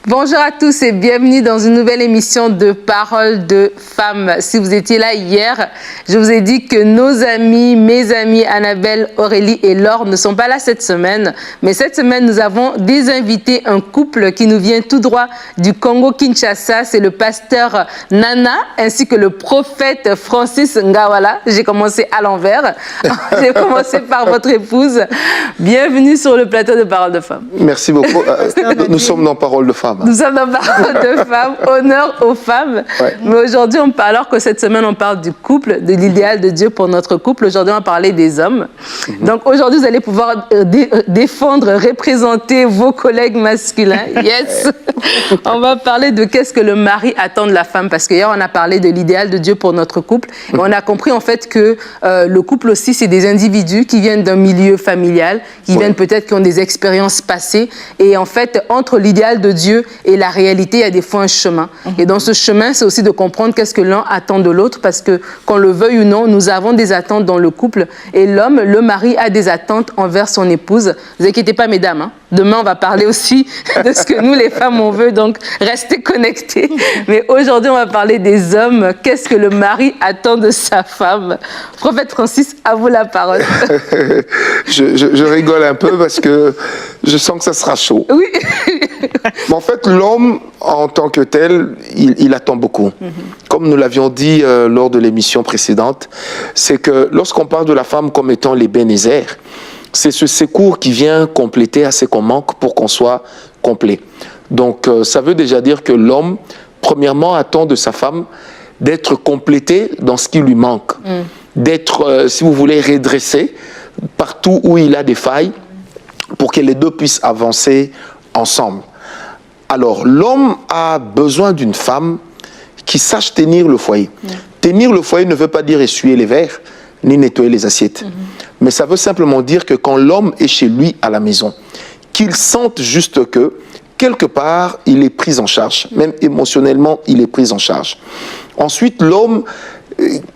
Bonjour à tous et bienvenue dans une nouvelle émission de Paroles de femmes. Si vous étiez là hier, je vous ai dit que nos amis, mes amis Annabelle, Aurélie et Laure ne sont pas là cette semaine. Mais cette semaine, nous avons des invités, un couple qui nous vient tout droit du Congo-Kinshasa. C'est le pasteur Nana ainsi que le prophète Francis Ngawala. J'ai commencé à l'envers. J'ai commencé par votre épouse. Bienvenue sur le plateau de Paroles de femmes. Merci beaucoup. Nous sommes dans Paroles de femmes. Nous sommes dans Paroles de femmes, honneur aux femmes. Ouais. Mais aujourd'hui, alors que cette semaine, on parle du couple, de l'idéal de Dieu pour notre couple. Aujourd'hui, on va parler des hommes. Donc aujourd'hui, vous allez pouvoir défendre, représenter vos collègues masculins. Yes. On va parler de qu'est-ce que le mari attend de la femme. Parce qu'hier, on a parlé de l'idéal de Dieu pour notre couple. Et on a compris en fait que le couple aussi, c'est des individus qui viennent d'un milieu familial, qui viennent peut-être, qui ont des expériences passées. Et en fait, entre l'idéal de Dieu et la réalité, il y a des fois un chemin. Et dans ce chemin, c'est aussi de comprendre qu'est-ce que l'un attend de l'autre, parce que qu'on le veuille ou non, nous avons des attentes dans le couple. Et l'homme, le mari, a des attentes envers son épouse. Ne vous inquiétez pas, mesdames. Hein. Demain, on va parler aussi de ce que nous, les femmes, on veut. Donc, restez connectés. Mais aujourd'hui, on va parler des hommes. Qu'est-ce que le mari attend de sa femme? Prophète Francis, à vous la parole. je rigole un peu parce que je sens que ça sera chaud. Oui. Mais en fait, l'homme, en tant que tel, il attend beaucoup. Comme nous l'avions dit lors de l'émission précédente, c'est que lorsqu'on parle de la femme comme étant l'Ebenezer, c'est ce secours qui vient compléter à ce qu'on manque pour qu'on soit complet. Donc, ça veut déjà dire que l'homme, premièrement, attend de sa femme d'être complété dans ce qui lui manque, d'être, si vous voulez, redressé partout où il a des failles pour que les deux puissent avancer ensemble. Alors, l'homme a besoin d'une femme qui sache tenir le foyer. Tenir le foyer ne veut pas dire essuyer les verres, ni nettoyer les assiettes. Mais ça veut simplement dire que quand l'homme est chez lui à la maison, qu'il sente juste que, quelque part, il est pris en charge. Même émotionnellement, il est pris en charge. Ensuite, l'homme,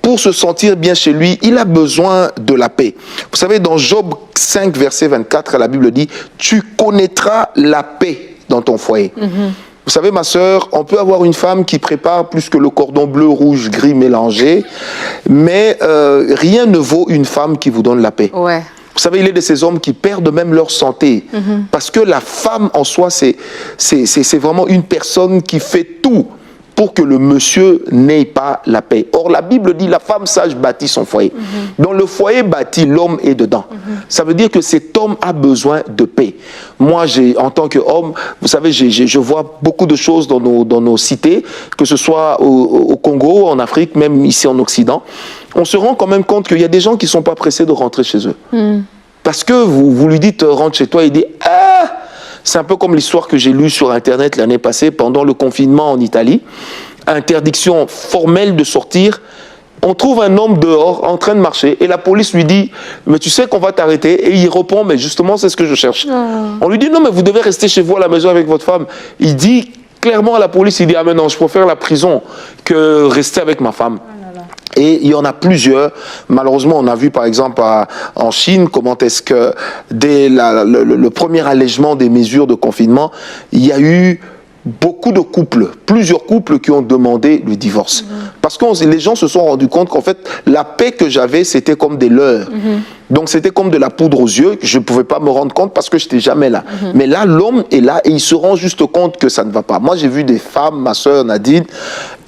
pour se sentir bien chez lui, il a besoin de la paix. Vous savez, dans Job 5, verset 24, la Bible dit « Tu connaîtras la paix dans ton foyer ». Vous savez, ma sœur, on peut avoir une femme qui prépare plus que le cordon bleu, rouge, gris mélangé, mais rien ne vaut une femme qui vous donne la paix. Ouais. Vous savez, il y a de ces hommes qui perdent même leur santé, parce que la femme en soi, c'est vraiment une personne qui fait tout pour que le monsieur n'ait pas la paix. Or, la Bible dit, la femme sage bâtit son foyer. Dans le foyer bâti, l'homme est dedans. Ça veut dire que cet homme a besoin de paix. Moi, en tant qu'homme, vous savez, je vois beaucoup de choses dans nos cités, que ce soit au Congo, en Afrique, même ici en Occident. On se rend quand même compte qu'il y a des gens qui ne sont pas pressés de rentrer chez eux. Parce que vous lui dites, rentre chez toi, il dit, ah! C'est un peu comme l'histoire que j'ai lue sur Internet l'année passée, pendant le confinement en Italie. Interdiction formelle de sortir. On trouve un homme dehors en train de marcher et la police lui dit « Mais tu sais qu'on va t'arrêter » et il répond « Mais justement, c'est ce que je cherche. On lui dit « Non, mais vous devez rester chez vous à la maison avec votre femme. » Il dit clairement à la police, il dit « Ah mais non, je préfère la prison que rester avec ma femme. » Et il y en a plusieurs. Malheureusement, on a vu par exemple en Chine comment est-ce que dès le premier allègement des mesures de confinement, il y a eu beaucoup de couples, plusieurs couples qui ont demandé le divorce. Parce que les gens se sont rendus compte qu'en fait, la paix que j'avais, c'était comme des leurres. Donc c'était comme de la poudre aux yeux, que je ne pouvais pas me rendre compte parce que je n'étais jamais là. Mais là, l'homme est là et il se rend juste compte que ça ne va pas. Moi, j'ai vu des femmes, ma sœur Nadine,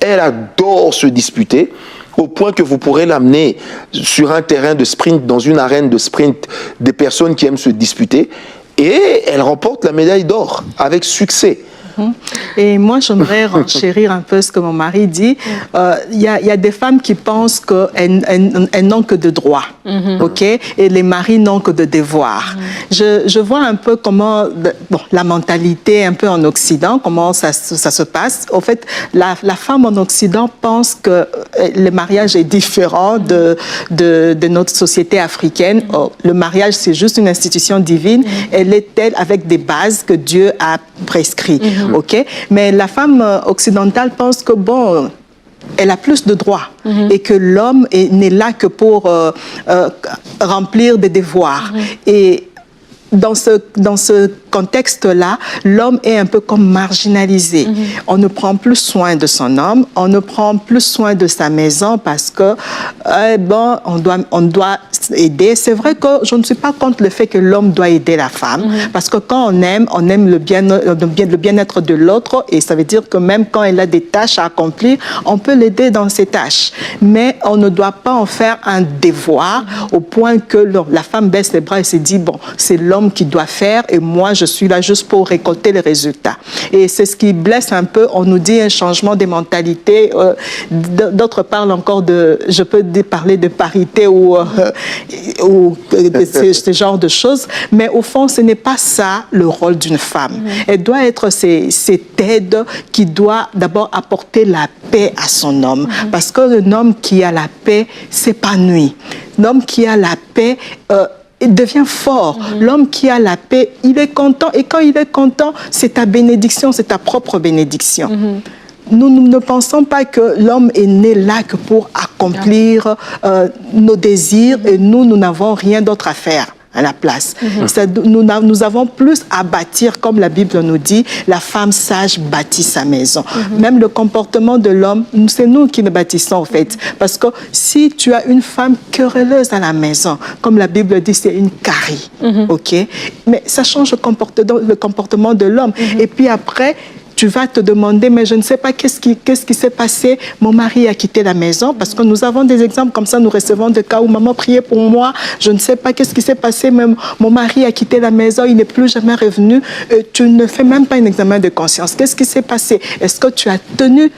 elle adore se disputer, au point que vous pourrez l'amener sur un terrain de sprint, dans une arène de sprint, des personnes qui aiment se disputer, et elle remporte la médaille d'or avec succès. Et moi, j'aimerais renchérir un peu ce que mon mari dit. Il y a des femmes qui pensent qu'elles n'ont que de droits, okay? Et les maris n'ont que de devoirs. Je vois un peu comment, la mentalité un peu en Occident, comment ça se passe. En fait, la femme en Occident pense que le mariage est différent de notre société africaine. Le mariage, c'est juste une institution divine. Elle est telle avec des bases que Dieu a prescrites. Okay? Mais la femme occidentale pense que, bon, elle a plus de droits et que l'homme n'est là que pour remplir des devoirs. Et dans ce contexte-là, l'homme est un peu comme marginalisé. On ne prend plus soin de son homme, on ne prend plus soin de sa maison parce que, on doit aider. C'est vrai que je ne suis pas contre le fait que l'homme doit aider la femme, parce que quand on aime le bien-être de l'autre, et ça veut dire que même quand elle a des tâches à accomplir, on peut l'aider dans ses tâches. Mais on ne doit pas en faire un devoir au point que la femme baisse les bras et se dit, bon, c'est l'homme qui doit faire et moi je suis là juste pour récolter les résultats. Et c'est ce qui blesse un peu. On nous dit un changement des mentalités. D'autres parlent encore je peux parler de parité ou ce genre de choses. Mais au fond, ce n'est pas ça le rôle d'une femme. Elle doit être cette aide qui doit d'abord apporter la paix à son homme. Parce que l'homme qui a la paix s'épanouit. L'homme qui a la paix il devient fort. L'homme qui a la paix, il est content. Et quand il est content, c'est ta bénédiction, c'est ta propre bénédiction. Nous ne pensons pas que l'homme est né là que pour accomplir nos désirs et nous n'avons rien d'autre à faire à la place. Nous avons plus à bâtir, comme la Bible nous dit, la femme sage bâtit sa maison. Même le comportement de l'homme, c'est nous qui le bâtissons en fait. Parce que si tu as une femme querelleuse à la maison, comme la Bible dit, c'est une carie. Ok? Mais ça change le comportement de l'homme. Et puis après, tu vas te demander, mais je ne sais pas qu'est-ce qui s'est passé. Mon mari a quitté la maison, parce que nous avons des exemples comme ça, nous recevons des cas où maman priait pour moi, je ne sais pas qu'est-ce qui s'est passé, même mon mari a quitté la maison, il n'est plus jamais revenu. Tu ne fais même pas un examen de conscience. Qu'est-ce qui s'est passé? Est-ce que tu as tenu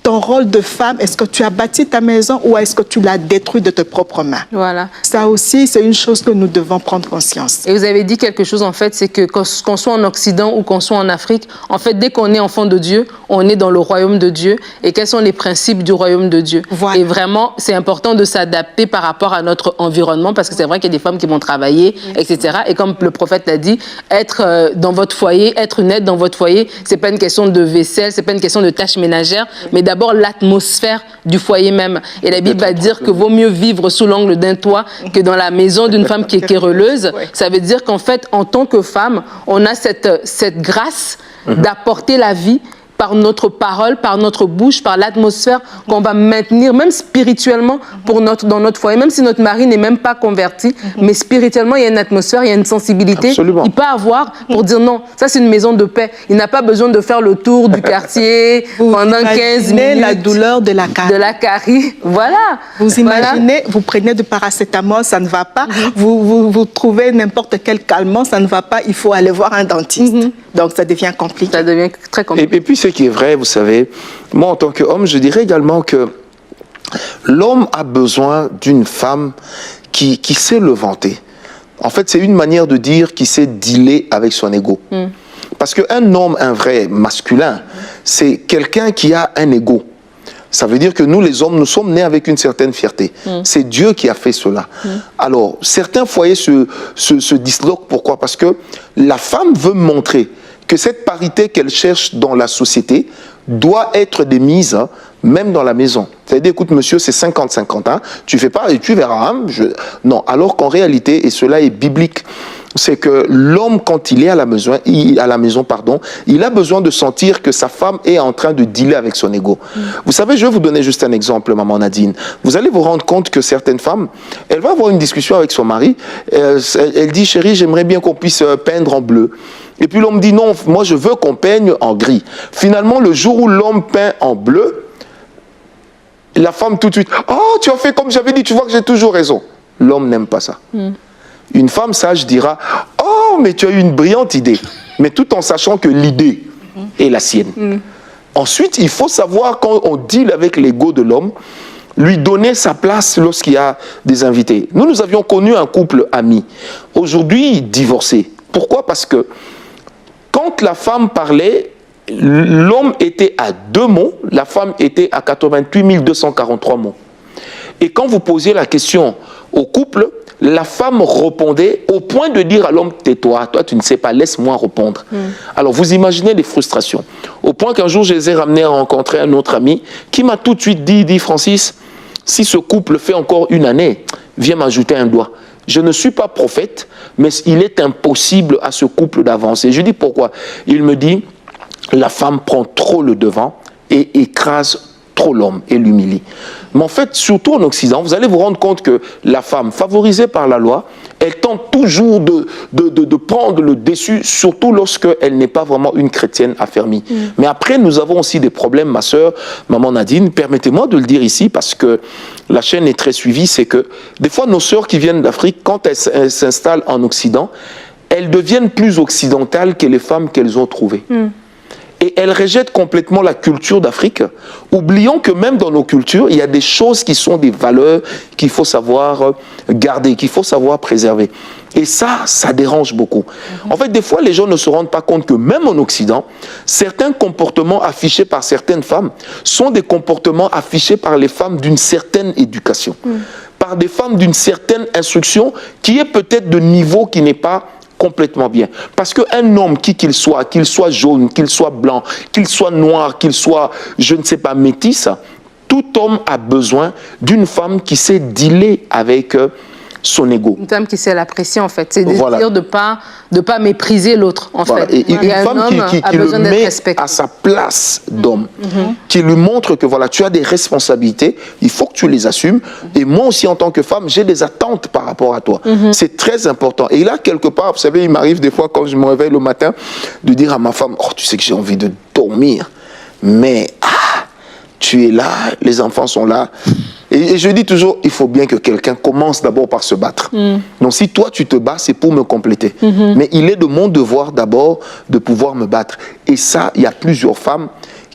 ton rôle de femme? Est-ce que tu as bâti ta maison ou est-ce que tu l'as détruit de tes propres mains? Voilà. Ça aussi, c'est une chose que nous devons prendre conscience. Et vous avez dit quelque chose, en fait, c'est que qu'on soit en Occident ou qu'on soit en Afrique, en fait, dès qu'on est enfant de Dieu, on est dans le royaume de Dieu. Et quels sont les principes du royaume de Dieu? Voilà. Et vraiment, c'est important de s'adapter par rapport à notre environnement, parce que c'est vrai qu'il y a des femmes qui vont travailler, etc. Et comme le prophète l'a dit, être dans votre foyer, être une aide dans votre foyer, c'est pas une question de vaisselle, c'est pas une question de tâches ménagères, mais d'abord l'atmosphère du foyer même. Et la Bible va dire que vaut mieux vivre sous l'angle d'un toit que dans la maison d'une femme qui est querelleuse. Ça veut dire qu'en fait, en tant que femme, on a cette grâce d'apporter la vie par notre parole, par notre bouche, par l'atmosphère qu'on va maintenir, même spirituellement, dans notre foyer. Même si notre mari n'est même pas converti, mais spirituellement, il y a une atmosphère, il y a une sensibilité. Absolument. Il peut avoir pour dire non, ça c'est une maison de paix. Il n'a pas besoin de faire le tour du quartier pendant 15 minutes. La douleur de la carie. De la carie, voilà. Vous imaginez, vous prenez du paracétamol, ça ne va pas. Vous trouvez n'importe quel calmant, ça ne va pas. Il faut aller voir un dentiste. Donc ça devient compliqué. Ça devient très compliqué. Et puis ce qui est vrai, vous savez, moi en tant qu'homme, je dirais également que l'homme a besoin d'une femme qui sait le vanter. En fait, c'est une manière de dire qui sait dealer avec son ego. Parce qu'un homme, un vrai masculin, c'est quelqu'un qui a un ego. Ça veut dire que nous, les hommes, nous sommes nés avec une certaine fierté. C'est Dieu qui a fait cela. Alors, certains foyers se disloquent. Pourquoi? Parce que la femme veut montrer que cette parité qu'elle cherche dans la société doit être démise, même dans la maison. C'est-à-dire, écoute, monsieur, c'est 50-50. Hein, tu fais pas et tu verras. Hein, non, alors qu'en réalité, et cela est biblique, c'est que l'homme, quand il est à la maison, il a besoin de sentir que sa femme est en train de dealer avec son ego. Vous savez, je vais vous donner juste un exemple, maman Nadine. Vous allez vous rendre compte que certaines femmes, elle va avoir une discussion avec son mari. Elle dit, chérie, j'aimerais bien qu'on puisse peindre en bleu. Et puis l'homme dit, non, moi je veux qu'on peigne en gris. Finalement, le jour où l'homme peint en bleu, la femme tout de suite, oh, tu as fait comme j'avais dit, tu vois que j'ai toujours raison. L'homme n'aime pas ça. Une femme sage dira, oh, mais tu as eu une brillante idée, mais tout en sachant que l'idée est la sienne. Ensuite, il faut savoir, quand on deal avec l'ego de l'homme, lui donner sa place lorsqu'il y a des invités. Nous avions connu un couple ami, aujourd'hui divorcé. Pourquoi? Parce que quand la femme parlait, l'homme était à 2 mots, la femme était à 88 243 mots. Et quand vous posiez la question au couple, la femme répondait au point de dire à l'homme, tais-toi, toi tu ne sais pas, laisse-moi répondre. Alors vous imaginez les frustrations. Au point qu'un jour, je les ai ramenés à rencontrer un autre ami qui m'a tout de suite dit, Francis, si ce couple fait encore 1 année, viens m'ajouter un doigt. je ne suis pas prophète, mais il est impossible à ce couple d'avancer. Je dis pourquoi. Il me dit, la femme prend trop le devant et écrase trop l'homme et l'humilie. Mais en fait, surtout en Occident, vous allez vous rendre compte que la femme, favorisée par la loi, elle tente toujours de prendre le dessus, surtout lorsqu'elle n'est pas vraiment une chrétienne affermie. Mais après, nous avons aussi des problèmes, ma sœur, maman Nadine, permettez-moi de le dire ici, parce que la chaîne est très suivie, c'est que des fois, nos sœurs qui viennent d'Afrique, quand elles s'installent en Occident, elles deviennent plus occidentales que les femmes qu'elles ont trouvées. Et elles rejettent complètement la culture d'Afrique. Oublions que même dans nos cultures, il y a des choses qui sont des valeurs qu'il faut savoir garder, qu'il faut savoir préserver. Et ça dérange beaucoup. En fait, des fois, les gens ne se rendent pas compte que même en Occident, certains comportements affichés par certaines femmes sont des comportements affichés par les femmes d'une certaine éducation, par des femmes d'une certaine instruction qui est peut-être de niveau qui n'est pas complètement bien. Parce qu'un homme, qu'il soit jaune, qu'il soit blanc, qu'il soit noir, qu'il soit, je ne sais pas, métis, tout homme a besoin d'une femme qui sait dealer avec son ego. Une femme qui sait l'apprécier, en fait. C'est dire de pas mépriser l'autre, en fait. Et une femme qui le met à sa place d'homme, qui lui montre que voilà, tu as des responsabilités, il faut que tu les assumes. Et moi aussi, en tant que femme, j'ai des attentes par rapport à toi. C'est très important. Et là, quelque part, vous savez, il m'arrive des fois, quand je me réveille le matin, de dire à ma femme, oh, tu sais que j'ai envie de dormir, mais tu es là, les enfants sont là. Et je dis toujours, il faut bien que quelqu'un commence d'abord par se battre. Donc si toi tu te bats, c'est pour me compléter. Mais il est de mon devoir d'abord de pouvoir me battre. Et ça, il y a plusieurs femmes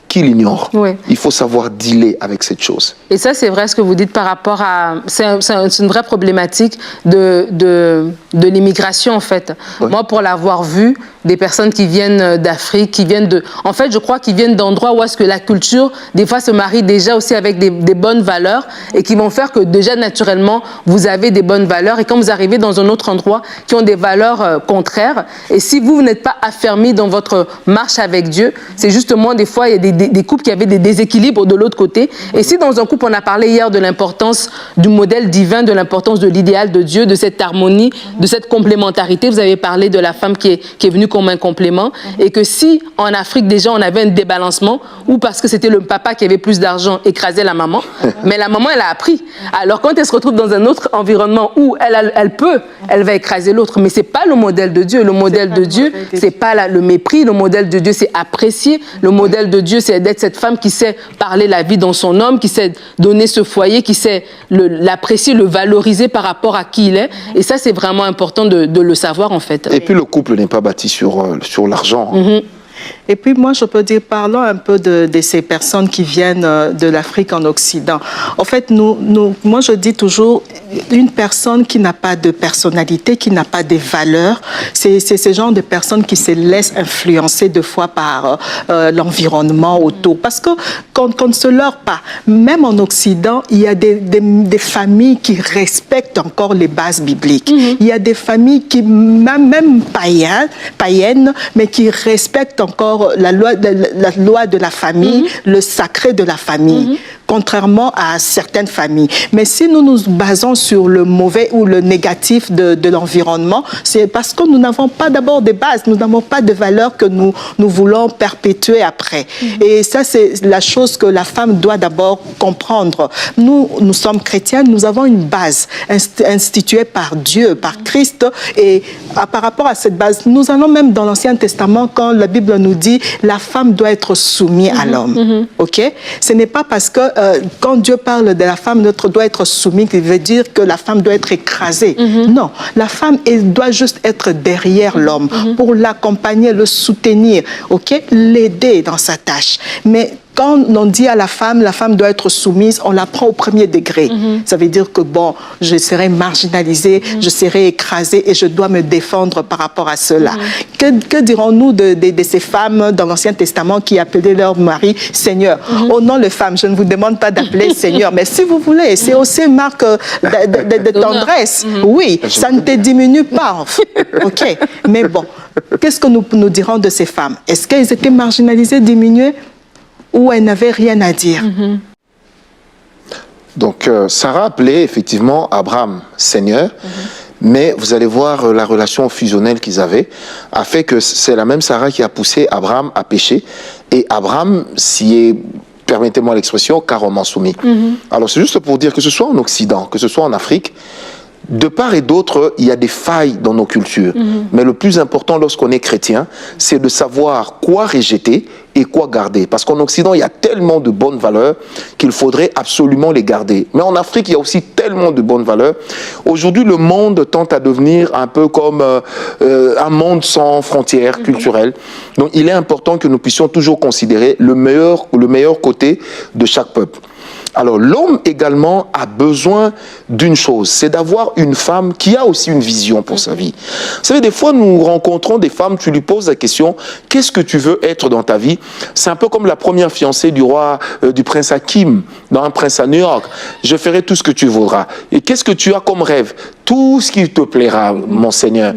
qui l'ignorent. Oui. Il faut savoir dealer avec cette chose. Et ça, c'est vrai ce que vous dites par rapport à... C'est une vraie problématique de l'immigration, en fait. Oui. Moi, pour l'avoir vu, des personnes qui viennent d'Afrique, qui viennent de... En fait, je crois qu'ils viennent d'endroits où est-ce que la culture, des fois, se marie déjà aussi avec des bonnes valeurs et qui vont faire que déjà, naturellement, vous avez des bonnes valeurs. Et quand vous arrivez dans un autre endroit qui ont des valeurs contraires, et si vous n'êtes pas affermi dans votre marche avec Dieu, c'est justement, des fois, il y a des couples qui avaient des déséquilibres de l'autre côté. Et si dans un couple, on a parlé hier de l'importance du modèle divin, de l'importance de l'idéal de Dieu, de cette harmonie, de cette complémentarité, vous avez parlé de la femme qui est venue comme un complément, et que si en Afrique déjà on avait un débalancement, ou parce que c'était le papa qui avait plus d'argent, écrasait la maman, mais la maman elle a appris. Alors quand elle se retrouve dans un autre environnement où elle va écraser l'autre, mais c'est pas le modèle de Dieu. Le modèle de Dieu, c'est pas le mépris. Le modèle de Dieu, c'est apprécier. Le modèle de Dieu, c'est d'être cette femme qui sait parler la vie dans son homme, qui sait donner ce foyer, qui sait l'apprécier, le valoriser par rapport à qui il est. Et ça, c'est vraiment important de le savoir, en fait. Et puis, le couple n'est pas bâti sur l'argent. Et puis moi, je peux dire, parlons un peu de ces personnes qui viennent de l'Afrique en Occident. En fait, moi, je dis toujours, une personne qui n'a pas de personnalité, qui n'a pas de valeurs, c'est ce genre de personnes qui se laissent influencer deux fois par l'environnement autour. Parce que qu'on ne se leurre pas, même en Occident, il y a des familles qui respectent encore les bases bibliques. Il y a des familles qui, même païennes, mais qui respectent encore la loi de la famille, le sacré de la famille, contrairement à certaines familles. Mais si nous nous basons sur le mauvais ou le négatif de l'environnement, c'est parce que nous n'avons pas d'abord de bases, nous n'avons pas de valeurs que nous voulons perpétuer après. Et ça, c'est la chose que la femme doit d'abord comprendre. Nous sommes chrétiens, nous avons une base instituée par Dieu, par Christ, et par rapport à cette base, nous allons même dans l'Ancien Testament, quand la Bible nous dit la femme doit être soumise à l'homme. Ok? Ce n'est pas parce que quand Dieu parle de la femme, notre doit être soumise, qui veut dire que la femme doit être écrasée. Non, la femme doit juste être derrière l'homme pour l'accompagner, le soutenir, ok? L'aider dans sa tâche. Mais quand on dit à la femme doit être soumise, on la prend au premier degré. Ça veut dire que, bon, je serai marginalisée, je serai écrasée et je dois me défendre par rapport à cela. Que dirons-nous de ces femmes dans l'Ancien Testament qui appelaient leur mari Seigneur? Oh non, les femmes, je ne vous demande pas d'appeler Seigneur, mais si vous voulez, c'est aussi une marque de tendresse. Oui, ça ne te diminue pas. Ok, mais bon, qu'est-ce que nous dirons de ces femmes? Est-ce qu'elles étaient marginalisées, diminuées? Où elle n'avait rien à dire. Donc, Sarah appelait effectivement Abraham Seigneur, Mais vous allez voir la relation fusionnelle qu'ils avaient a fait que c'est la même Sarah qui a poussé Abraham à pécher. Et Abraham s'y est, permettez-moi l'expression, carrément soumis. Alors c'est juste pour dire que ce soit en Occident, que ce soit en Afrique, de part et d'autre, il y a des failles dans nos cultures. Mais le plus important lorsqu'on est chrétien, c'est de savoir quoi rejeter et quoi garder. Parce qu'en Occident, il y a tellement de bonnes valeurs qu'il faudrait absolument les garder. Mais en Afrique, il y a aussi tellement de bonnes valeurs. Aujourd'hui, le monde tente à devenir un peu comme un monde sans frontières culturelles. Donc, il est important que nous puissions toujours considérer le meilleur côté de chaque peuple. Alors, l'homme également a besoin d'une chose, c'est d'avoir une femme qui a aussi une vision pour sa vie. Vous savez, des fois, nous rencontrons des femmes, tu lui poses la question, qu'est-ce que tu veux être dans ta vie? C'est un peu comme la première fiancée du roi, du prince Hakim, dans Un prince à New York. Je ferai tout ce que tu voudras. Et qu'est-ce que tu as comme rêve? Tout ce qui te plaira, mon Seigneur.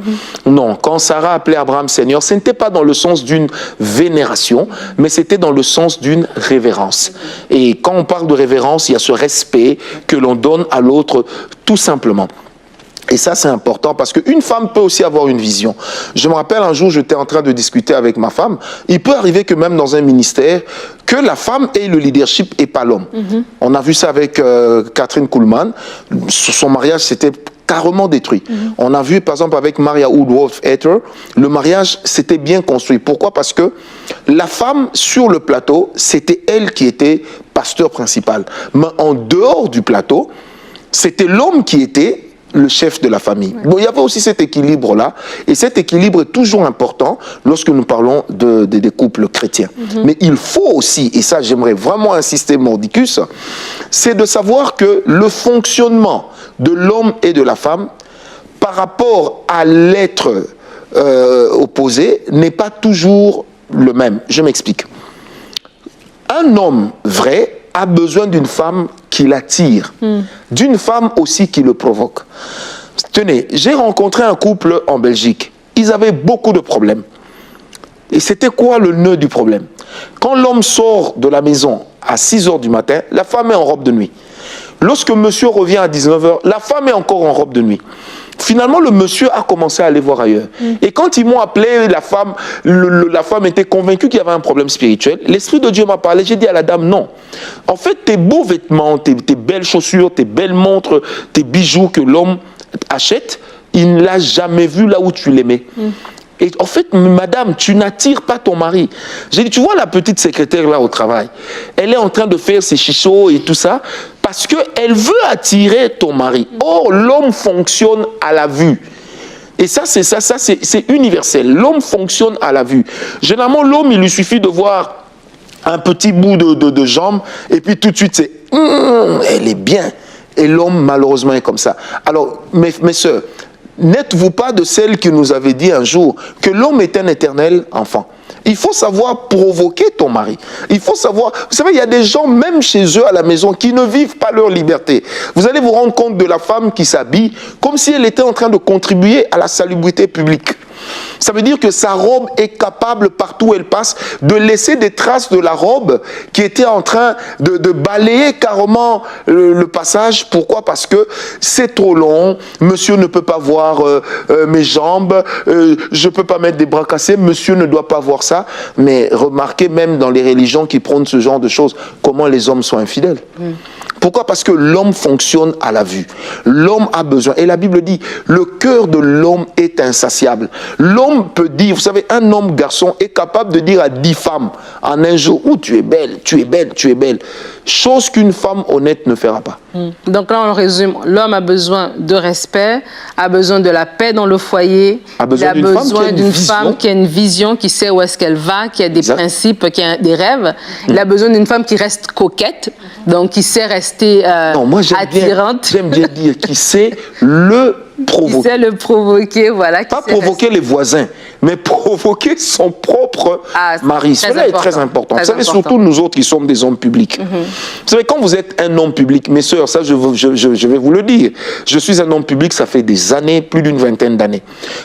Non, quand Sarah appelait Abraham Seigneur, ce n'était pas dans le sens d'une vénération, mais c'était dans le sens d'une révérence. Et quand on parle de révérence, il y a ce respect que l'on donne à l'autre, tout simplement. Et ça, c'est important parce qu'une femme peut aussi avoir une vision. Je me rappelle un jour, j'étais en train de discuter avec ma femme. Il peut arriver que même dans un ministère, que la femme ait le leadership et pas l'homme. On a vu ça avec Catherine Kuhlman. Son mariage, c'était carrément détruit. On a vu, par exemple, avec Maria Woodworth-Etter, le mariage s'était bien construit. Pourquoi? Parce que la femme, sur le plateau, c'était elle qui était pasteur principal. Mais en dehors du plateau, c'était l'homme qui était le chef de la famille. Bon, il y avait aussi cet équilibre-là, et cet équilibre est toujours important lorsque nous parlons des couples chrétiens. Mais il faut aussi, et ça j'aimerais vraiment insister mordicus, c'est de savoir que le fonctionnement de l'homme et de la femme par rapport à l'être opposé n'est pas toujours le même. Je m'explique. Un homme vrai a besoin d'une femme qui l'attire, d'une femme aussi qui le provoque. Tenez, j'ai rencontré un couple en Belgique. Ils avaient beaucoup de problèmes. Et c'était quoi le nœud du problème? Quand l'homme sort de la maison à 6 h du matin, la femme est en robe de nuit. Lorsque monsieur revient à 19 h, la femme est encore en robe de nuit. Finalement, le monsieur a commencé à aller voir ailleurs. Et quand ils m'ont appelé, la femme était convaincue qu'il y avait un problème spirituel. L'Esprit de Dieu m'a parlé. J'ai dit à la dame, non. En fait, tes beaux vêtements, tes belles chaussures, tes belles montres, tes bijoux que l'homme achète, il ne l'a jamais vu là où tu l'aimais. Et en fait, madame, tu n'attires pas ton mari. J'ai dit, tu vois la petite secrétaire là au travail, elle est en train de faire ses chichots et tout ça, parce qu'elle veut attirer ton mari. Or, l'homme fonctionne à la vue. Et ça, c'est universel. L'homme fonctionne à la vue. Généralement, l'homme, il lui suffit de voir un petit bout de jambe, et puis tout de suite, c'est elle est bien. Et l'homme, malheureusement, est comme ça. Alors, mes sœurs, n'êtes-vous pas de celle qui nous avait dit un jour que l'homme est un éternel enfant? Il faut savoir provoquer ton mari. Il faut savoir... Vous savez, il y a des gens, même chez eux à la maison, qui ne vivent pas leur liberté. Vous allez vous rendre compte de la femme qui s'habille comme si elle était en train de contribuer à la salubrité publique. Ça veut dire que sa robe est capable, partout où elle passe, de laisser des traces de la robe qui était en train de balayer carrément le passage. Pourquoi? Parce que c'est trop long, monsieur ne peut pas voir mes jambes, je ne peux pas mettre des bras cassés, monsieur ne doit pas voir ça. Mais remarquez même dans les religions qui prônent ce genre de choses, comment les hommes sont infidèles. Pourquoi? Parce que l'homme fonctionne à la vue. L'homme a besoin. Et la Bible dit, le cœur de l'homme est insatiable. L'homme peut dire, vous savez, un homme garçon est capable de dire à 10 femmes en un jour, « Oh, tu es belle, tu es belle, tu es belle ». Chose qu'une femme honnête ne fera pas. Donc là, on résume, l'homme a besoin de respect, a besoin de la paix dans le foyer, a besoin d'une femme qui a une vision, qui sait où est-ce qu'elle va, qui a des principes, qui a des rêves. Il a besoin d'une femme qui reste coquette, donc qui sait rester attirante. J'aime bien dire qui sait le provoquer. Qui sait le provoquer, voilà. Pas provoquer les voisins, mais provoquer son propre mari. Cela est très important. Vous savez, surtout nous autres qui sommes des hommes publics. Vous savez, quand vous êtes un homme public, mes sœurs, ça je vais vous le dire, je suis un homme public, ça fait des années, plus d'une vingtaine d'années.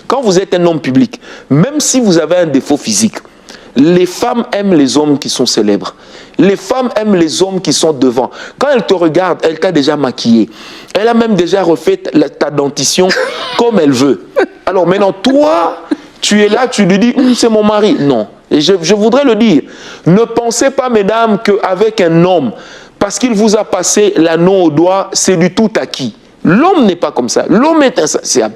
Quand vous êtes un homme public, même si vous avez un défaut physique, les femmes aiment les hommes qui sont célèbres. Les femmes aiment les hommes qui sont devant. Quand elle te regarde, elle t'a déjà maquillée. Elle a même déjà refait ta dentition comme elle veut. Alors maintenant, toi, tu es là, tu lui dis, c'est mon mari. Non. Et je voudrais le dire. Ne pensez pas, mesdames, qu'avec un homme, parce qu'il vous a passé l'anneau au doigt, c'est du tout acquis. L'homme n'est pas comme ça. L'homme est insatiable.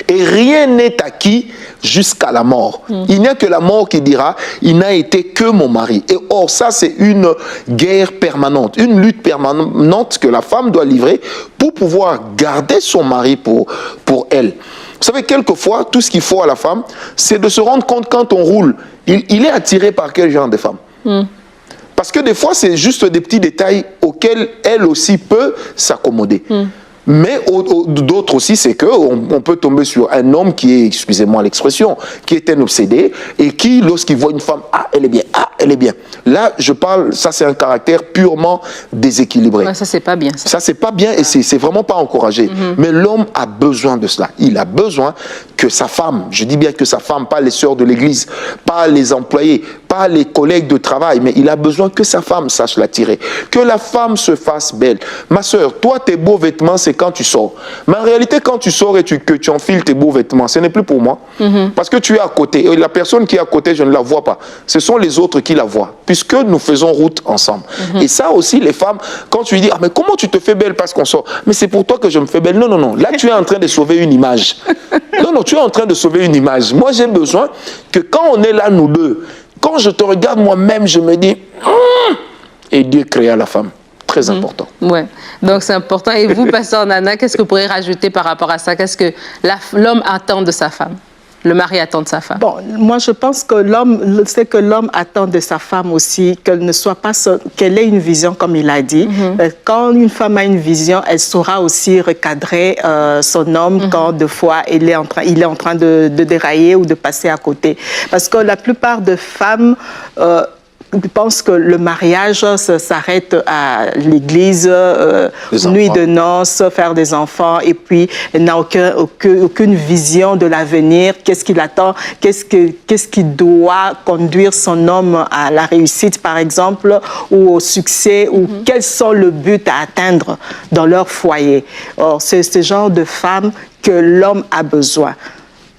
Et rien n'est acquis jusqu'à la mort. Il n'y a que la mort qui dira, il n'a été que mon mari. Et or, ça, c'est une guerre permanente, une lutte permanente que la femme doit livrer pour pouvoir garder son mari pour elle. Vous savez, quelquefois, tout ce qu'il faut à la femme, c'est de se rendre compte quand on roule, il est attiré par quel genre de femme. Parce que des fois, c'est juste des petits détails auxquels elle aussi peut s'accommoder. Mais d'autres aussi, c'est qu'on peut tomber sur un homme qui est, excusez-moi l'expression, qui est un obsédé et qui, lorsqu'il voit une femme, ah, elle est bien, ah, elle est bien. Là, je parle, ça c'est un caractère purement déséquilibré. Ouais, ça, c'est pas bien. Ça, c'est pas bien et c'est vraiment pas encouragé. Mais l'homme a besoin de cela. Il a besoin que sa femme, je dis bien que sa femme, pas les sœurs de l'église, pas les employés, pas les collègues de travail, mais il a besoin que sa femme sache l'attirer, que la femme se fasse belle. Ma sœur, toi, tes beaux vêtements, c'est quand tu sors. Mais en réalité, quand tu sors et que tu enfiles tes beaux vêtements, ce n'est plus pour moi. Parce que tu es à côté. Et la personne qui est à côté, je ne la vois pas. Ce sont les autres qui la voient, puisque nous faisons route ensemble. Et ça aussi, les femmes, quand tu lui dis, ah, mais comment tu te fais belle parce qu'on sort? Mais c'est pour toi que je me fais belle. Non, non, non. Là, tu es en train de sauver une image. Non, non, tu es en train de sauver une image. Moi, j'ai besoin que quand on est là, nous deux, quand je te regarde moi-même, je me dis, et Dieu créa la femme. Très important. Ouais. Donc c'est important. Et vous, pasteur Nana, qu'est-ce que vous pourriez rajouter par rapport à ça? Qu'est-ce que l'homme attend de sa femme? Le mari attend de sa femme. Bon, moi je pense que l'homme attend de sa femme aussi qu'elle ne soit pas qu'elle ait une vision comme il a dit. Quand une femme a une vision, elle saura aussi recadrer son homme quand deux fois il est en train de dérailler ou de passer à côté. Parce que la plupart des femmes je pense que le mariage s'arrête à l'église, nuit de noces, faire des enfants, et puis elle n'a aucune vision de l'avenir. Qu'est-ce qu'il attend? Qu'est-ce qui doit conduire son homme à la réussite, par exemple, ou au succès, ou quels sont les buts à atteindre dans leur foyer? Or, c'est ce genre de femme que l'homme a besoin.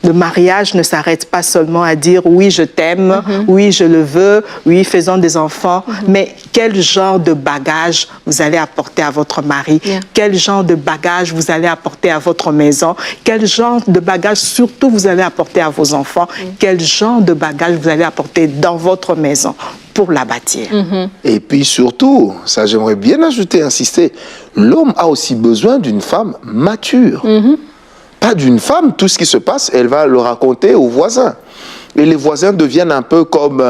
Le mariage ne s'arrête pas seulement à dire oui, je t'aime, oui, je le veux, oui, faisons des enfants, mais quel genre de bagage vous allez apporter à votre mari, quel genre de bagage vous allez apporter à votre maison, quel genre de bagage surtout vous allez apporter à vos enfants, quel genre de bagage vous allez apporter dans votre maison pour la bâtir. Et puis surtout, ça j'aimerais bien ajouter, insister, l'homme a aussi besoin d'une femme mature. Pas d'une femme, tout ce qui se passe, elle va le raconter aux voisins. Et les voisins deviennent un peu comme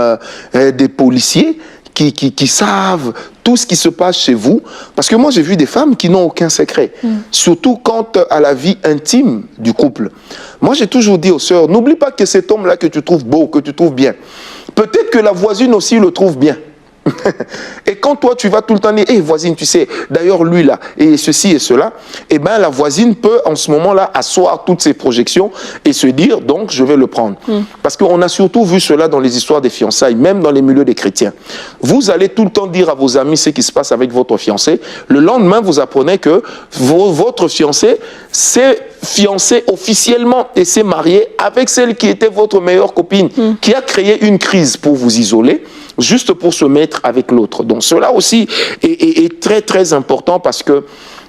des policiers qui savent tout ce qui se passe chez vous. Parce que moi, j'ai vu des femmes qui n'ont aucun secret. Surtout quant à la vie intime du couple. Moi, j'ai toujours dit aux sœurs, n'oublie pas que cet homme-là que tu trouves beau, que tu trouves bien, peut-être que la voisine aussi le trouve bien. Et quand toi tu vas tout le temps dire, hé voisine, tu sais, d'ailleurs lui là, et ceci et cela, eh bien la voisine peut en ce moment-là asseoir toutes ses projections et se dire, donc je vais le prendre. Parce qu'on a surtout vu cela dans les histoires des fiançailles, même dans les milieux des chrétiens. Vous allez tout le temps dire à vos amis ce qui se passe avec votre fiancé. Le lendemain, vous apprenez que votre fiancé s'est fiancé officiellement et s'est marié avec celle qui était votre meilleure copine, qui a créé une crise pour vous isoler, juste pour se mettre avec l'autre. Donc cela aussi est très très important parce que,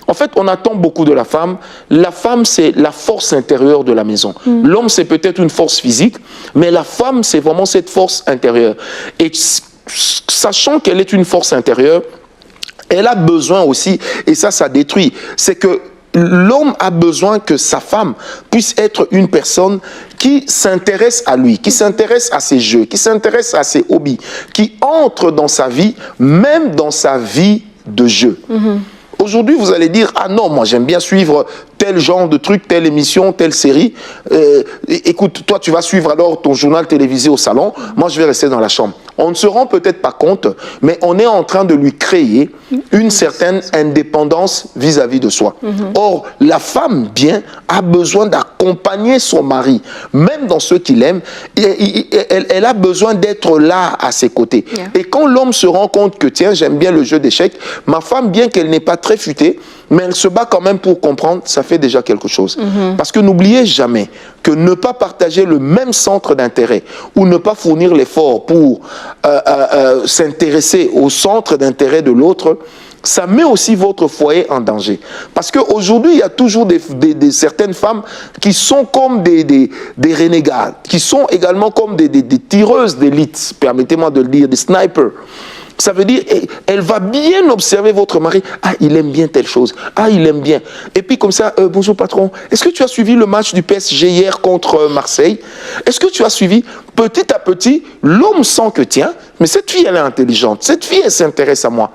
en fait, on attend beaucoup de la femme. La femme, c'est la force intérieure de la maison. L'homme, c'est peut-être une force physique, mais la femme, c'est vraiment cette force intérieure. Et sachant qu'elle est une force intérieure, elle a besoin aussi, et ça détruit, c'est que l'homme a besoin que sa femme puisse être une personne qui s'intéresse à lui, qui s'intéresse à ses jeux, qui s'intéresse à ses hobbies, qui entre dans sa vie, même dans sa vie de jeu. Aujourd'hui, vous allez dire, ah non, moi j'aime bien suivre tel genre de truc, telle émission, telle série. Écoute, toi tu vas suivre alors ton journal télévisé au salon, moi je vais rester dans la chambre. On ne se rend peut-être pas compte, mais on est en train de lui créer une certaine indépendance vis-à-vis de soi. Or, la femme, bien, a besoin d'accompagner son mari, même dans ce qu'il aime. Elle a besoin d'être là à ses côtés. Et quand l'homme se rend compte que, tiens, j'aime bien le jeu d'échecs, ma femme, bien qu'elle n'est pas très futée, mais elle se bat quand même pour comprendre, ça fait déjà quelque chose. Parce que n'oubliez jamais que ne pas partager le même centre d'intérêt ou ne pas fournir l'effort pour s'intéresser au centre d'intérêt de l'autre, ça met aussi votre foyer en danger. Parce qu'aujourd'hui, il y a toujours certaines femmes qui sont comme des renégats, qui sont également comme des tireuses d'élite, permettez-moi de le dire, des snipers. Ça veut dire, elle va bien observer votre mari. Ah, il aime bien telle chose. Ah, il aime bien. Et puis comme ça, bonjour patron, est-ce que tu as suivi le match du PSG hier contre Marseille? Est-ce que tu as suivi? Petit à petit, l'homme sent que, tiens, mais cette fille, elle est intelligente. Cette fille, elle s'intéresse à moi.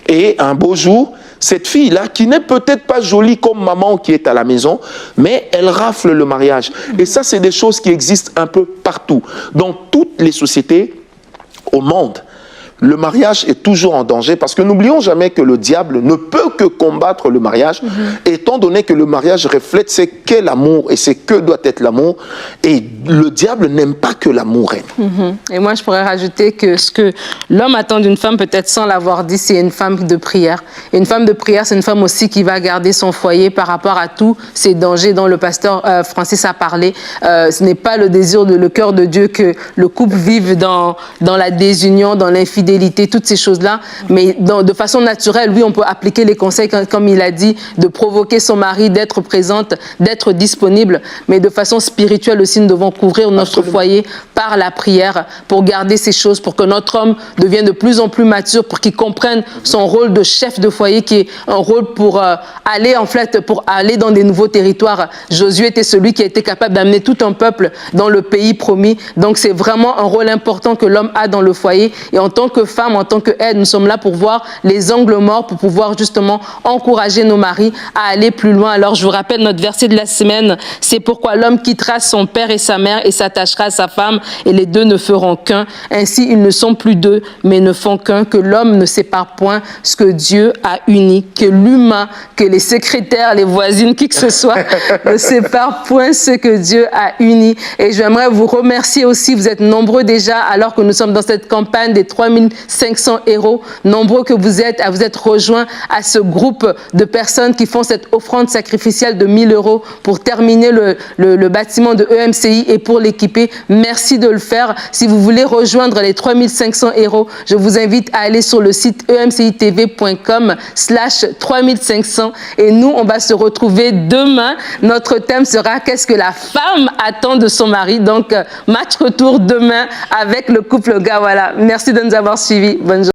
Et un beau jour, cette fille-là, qui n'est peut-être pas jolie comme maman qui est à la maison, mais elle rafle le mariage. Et ça, c'est des choses qui existent un peu partout. Dans toutes les sociétés au monde, le mariage est toujours en danger parce que n'oublions jamais que le diable ne peut que combattre le mariage, étant donné que le mariage reflète ce qu'est l'amour et ce que doit être l'amour. Et le diable n'aime pas que l'amour règne. Et moi, je pourrais rajouter que ce que l'homme attend d'une femme, peut-être sans l'avoir dit, c'est une femme de prière. Et une femme de prière, c'est une femme aussi qui va garder son foyer par rapport à tous ces dangers dont le pasteur Francis a parlé. Ce n'est pas le désir le cœur de Dieu que le couple vive dans la désunion, dans l'infidélité, toutes ces choses-là, mais de façon naturelle, oui, on peut appliquer les conseils, comme il a dit, de provoquer son mari, d'être présente, d'être disponible, mais de façon spirituelle aussi, nous devons couvrir notre foyer par la prière pour garder ces choses, pour que notre homme devienne de plus en plus mature, pour qu'il comprenne son rôle de chef de foyer, qui est un rôle pour aller, en fait, pour aller dans des nouveaux territoires. Josué était celui qui a été capable d'amener tout un peuple dans le pays promis, donc c'est vraiment un rôle important que l'homme a dans le foyer, et en tant que femme, en tant qu'aide, nous sommes là pour voir les angles morts, pour pouvoir justement encourager nos maris à aller plus loin. Alors je vous rappelle notre verset de la semaine, c'est pourquoi l'homme quittera son père et sa mère et s'attachera à sa femme et les deux ne feront qu'un. Ainsi ils ne sont plus deux mais ne font qu'un, que l'homme ne sépare point ce que Dieu a uni, que l'humain, que les secrétaires, les voisines, qui que ce soit ne sépare point ce que Dieu a uni. Et j'aimerais vous remercier aussi, vous êtes nombreux déjà alors que nous sommes dans cette campagne des 3500 héros, nombreux que vous êtes, à vous être rejoints à ce groupe de personnes qui font cette offrande sacrificielle de 1000 € pour terminer le bâtiment de EMCI et pour l'équiper. Merci de le faire. Si vous voulez rejoindre les 3500 héros, je vous invite à aller sur le site emcitv.com/3500 et nous, on va se retrouver demain. Notre thème sera « Qu'est-ce que la femme attend de son mari ?» Donc, match retour demain avec le couple Gawala. Merci de nous avoir suivis. Bonne journée.